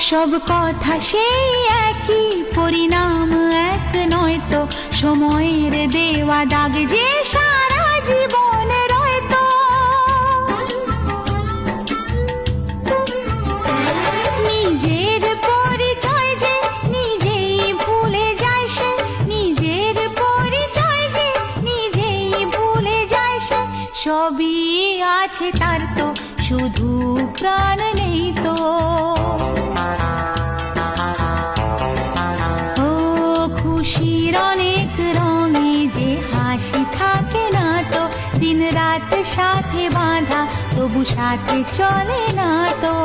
সব কথা সেই একই, পরিণাম এক নয় তো, সময়ের দেওয়া দাগ যে সারা জীবন রয়তো। নিজের পরিচয় যে নিজেই ভুলে যায় সে, নিজের পরিচয় যে নিজেই ভুলে যায় সে, সবই আছে তার তো শুধু প্রাণ নেই তো। ও খুশির অনেক রঙে যে হাসি থাকে না তো, দিন রাত সাথে বাঁধা তবু সাথে চলে না তো।